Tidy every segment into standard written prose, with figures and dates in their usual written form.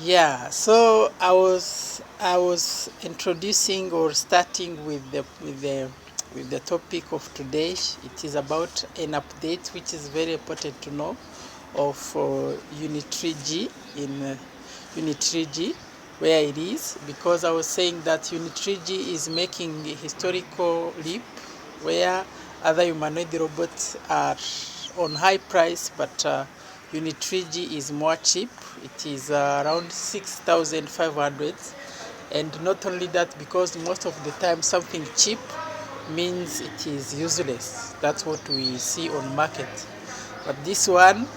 Yeah, so I was introducing or starting with the topic of today. It is about an update which is very important to know of Unitree G in Unitree G, where it is, because I was saying that Unitree G is making a historical leap where other humanoid robots are on high price, but Unitree G is more cheap. It is around 6,500, and not only that, because most of the time something cheap means it is useless. That's what we see on market. But this one,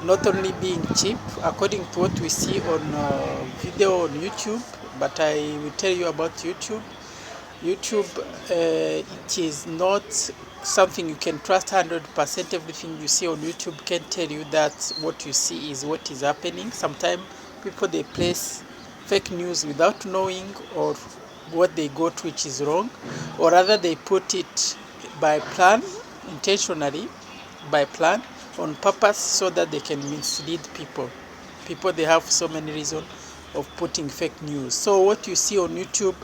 not only being cheap, according to what we see on video on YouTube, but I will tell you about YouTube. YouTube, it is not something you can trust 100%. Everything you see on YouTube can tell you that what you see is what is happening. Sometimes people they place fake news without knowing, or what they got which is wrong, or rather they put it by plan, intentionally, by plan, on purpose, so that they can mislead people. They have so many reasons of putting fake news. So what you see on YouTube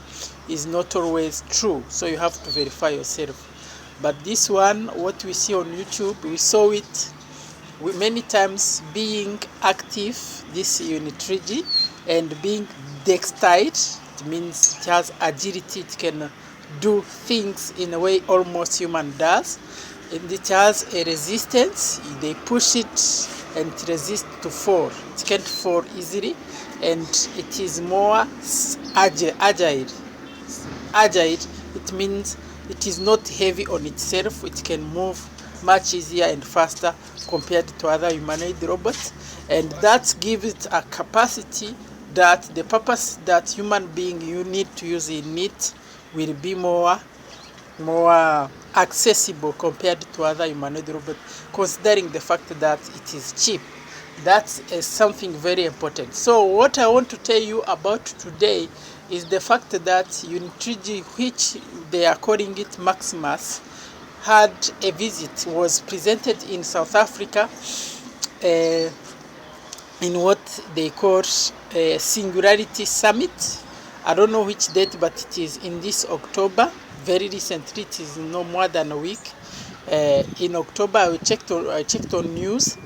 is not always true, so you have to verify yourself. But this one, what we see on YouTube, we saw it many times being active, this Unitree G, and being dexterous. It means it has agility. It can do things in a way almost human does, and it has a resistance. They push it and it resists to fall. It can't fall easily, and it is more agile. It means it is not heavy on itself. It can move much easier and faster compared to other humanoid robots, and that gives it a capacity that the purpose that human being you need to use in it will be more accessible compared to other humanoid robots, considering the fact that it is cheap. That is something very important. So what I want to tell you about today is the fact that Unitree G, which they are calling it Maximus, had a visit, was presented in South Africa in what they call a Singularity Summit. I don't know which date, but it is in this October. Very recently, it is no more than a week. In October, I checked on news.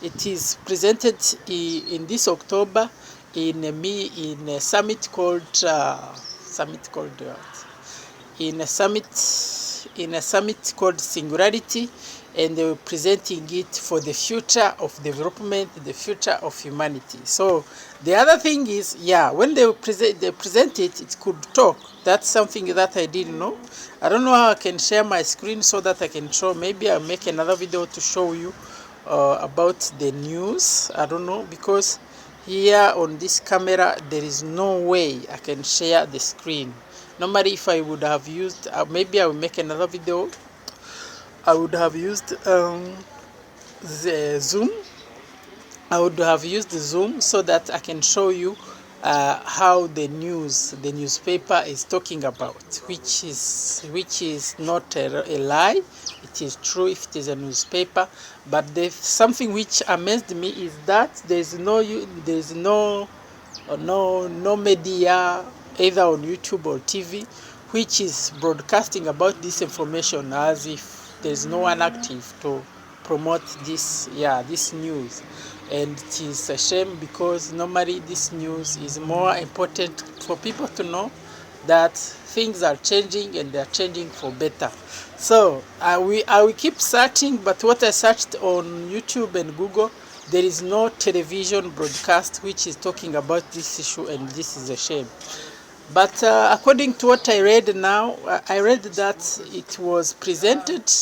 It is presented in this October in a summit called in a summit called Singularity, and they were presenting it for the future of development, the future of humanity. So the other thing is, yeah, when they present it, it could talk. That's something that I didn't know. I don't know how I can share my screen so that I can show. Maybe I'll make another video to show you about the news. I don't know, because here on this camera there is no way I can share the screen. Normally, if I would have used, maybe I will make another video, I would have used the Zoom. I would have used the Zoom so that I can show you how the newspaper is talking about, which is not a lie. It is true if it is a newspaper. But something which amazed me is that there's no media, either on YouTube or TV, which is broadcasting about this information, as if there's no one active to promote this news. And it is a shame, because normally this news is more important for people to know that things are changing, and they are changing for better. So I will keep searching, but what I searched on YouTube and Google, there is no television broadcast which is talking about this issue, and this is a shame. But according to what I read now, I read that it was presented,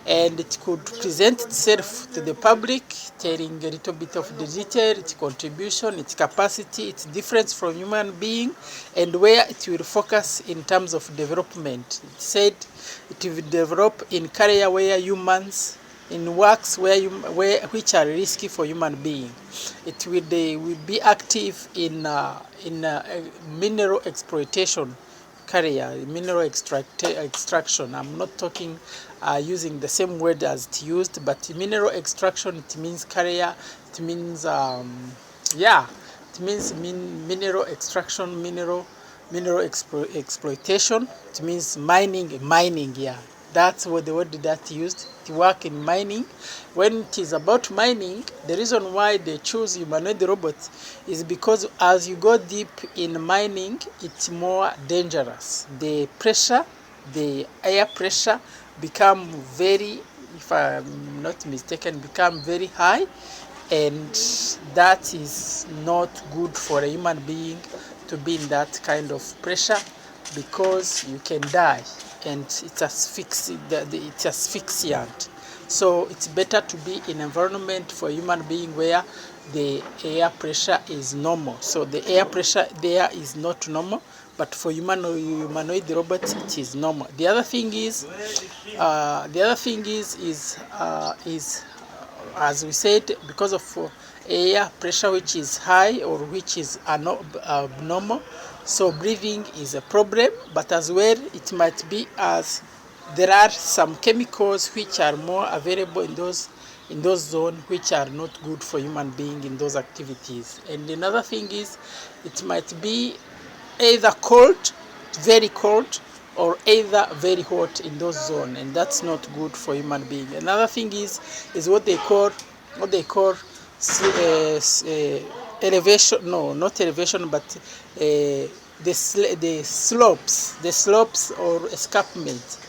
and it could present itself to the public, telling a little bit of the detail, its contribution, its capacity, its difference from human being, and where it will focus in terms of development. It said it will develop in career where humans, in works which are risky for human being. It will be active in mineral exploitation career, mineral extraction. I'm not talking using the same word as it used, but mineral extraction, it means career. It means It means mineral extraction, mineral exploitation. It means mining, yeah. That's what the word that used to work in mining. When it is about mining, the reason why they choose humanoid robots is because as you go deep in mining, it's more dangerous. The pressure, the air pressure become very, if I'm not mistaken, become very high, and that is not good for a human being to be in that kind of pressure, because you can die and it's asphyxiant. So it's better to be in an environment for a human being where the air pressure is normal. So the air pressure there is not normal, but for humanoid robots it is normal. The other thing is as we said, because of air pressure which is high or which is abnormal, so breathing is a problem. But as well, it might be as there are some chemicals which are more available in those zones which are not good for human being in those activities. And another thing is, it might be either cold, very cold, or either very hot in those zones, and that's not good for human being. Another thing is what they call elevation. No, not elevation, but the slopes or escarpment,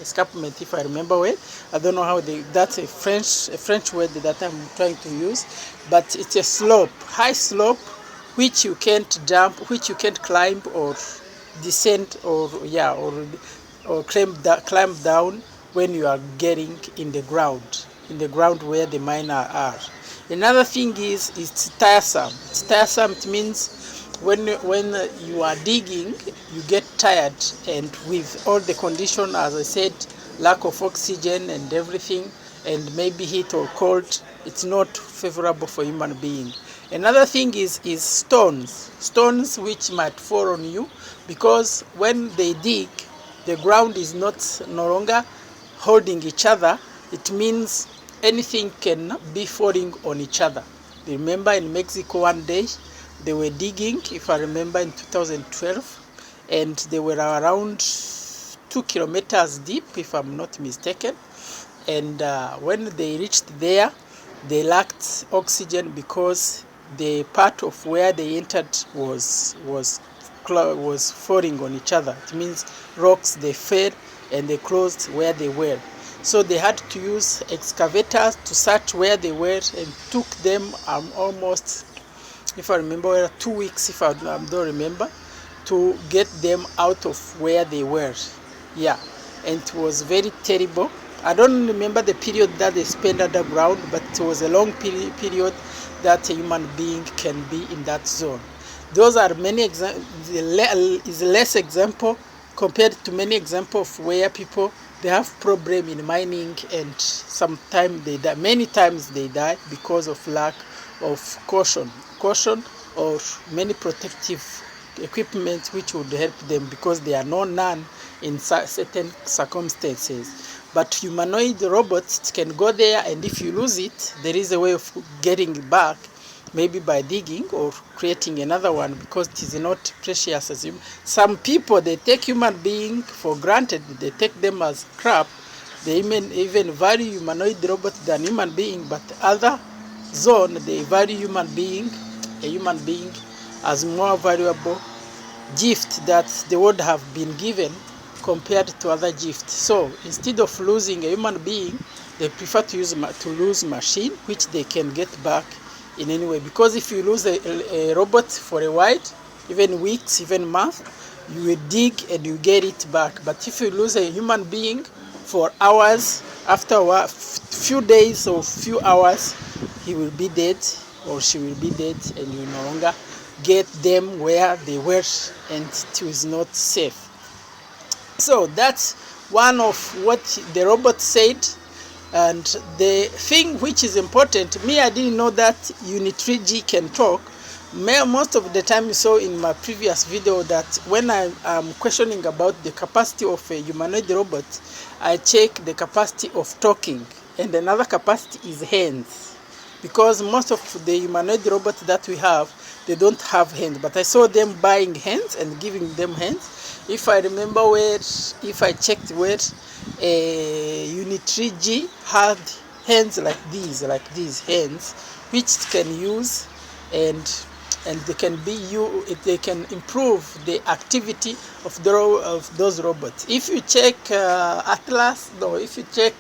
if I remember well. I don't know how that's a French word that I'm trying to use, but it's a slope, high slope, which you can't jump, which you can't climb or descend, or climb down when you are getting in the ground where the miner are. Another thing is it's tiresome. It's tiresome. It means when you are digging, you get tired, and with all the condition, as I said, lack of oxygen and everything, and maybe heat or cold, it's not favorable for human being. Another thing is stones which might fall on you, because when they dig, the ground is no longer holding each other. It means anything can be falling on each other. Remember in Mexico one day, they were digging, if I remember, in 2012, and they were around 2 kilometers deep, if I'm not mistaken. And when they reached there, they lacked oxygen because the part of where they entered was falling on each other. It means rocks, they fell and they closed where they were. So they had to use excavators to search where they were, and took them almost, if I remember, 2 weeks, if I don't remember, to get them out of where they were. Yeah, and it was very terrible. I don't remember the period that they spent underground, but it was a long period that a human being can be in that zone. Those are many examples, is less example compared to many examples of where people, they have problem in mining, and sometimes they die. Many times they die because of lack of caution or many protective equipment which would help them, because they are none in certain circumstances. But humanoid robots can go there, and if you lose it, there is a way of getting it back, maybe by digging or creating another one, because it is not precious as you. Some people, they take human being for granted. They take them as crap. They even value humanoid robots than human being, but other zone, they value a human being as more valuable gift that the world have been given compared to other gifts. So instead of losing a human being, they prefer to lose machine, which they can get back in any way. Because if you lose a robot for a while, even weeks, even months, you will dig and you get it back. But if you lose a human being for hours, after a few days or few hours, he will be dead or she will be dead, and you no longer get them where they were, and it was not safe. So that's one of what the robot said. And the thing which is important, I didn't know that Unitree G can talk. Most of the time you saw in my previous video that when I'm questioning about the capacity of a humanoid robot, I check the capacity of talking, and another capacity is hands. Because most of the humanoid robots that we have, they don't have hands, but I saw them buying hands and giving them hands. If I remember well, if I checked well, Unitree G had hands like these hands, which can use and they can be they can improve the activity of those robots. If you check Atlas, no, if you check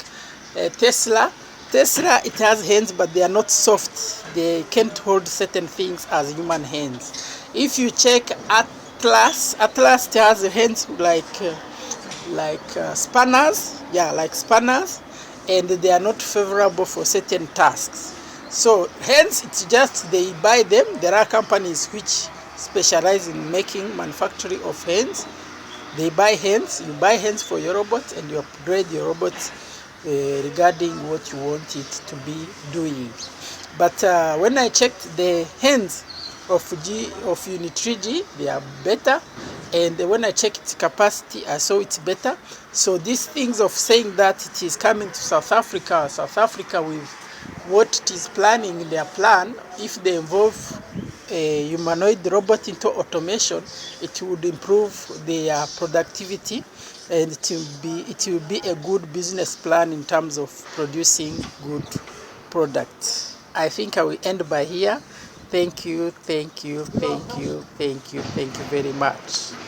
Tesla, it has hands, but they are not soft. They can't hold certain things as human hands. If you check Atlas has hands like spanners, yeah, like spanners, and they are not favorable for certain tasks. So hence it's just they buy them. There are companies which specialize in manufacturing of hands. They buy hands, you buy hands for your robot, and you upgrade your robot regarding what you want it to be doing. But when I checked the hands of Unitree G, they are better, and when I checked its capacity, I saw it's better. So these things of saying that it is coming to South Africa with what it is planning in their plan, if they involve a humanoid robot into automation, it would improve their productivity, and it will be a good business plan in terms of producing good products. I think I will end by here. Thank you very much.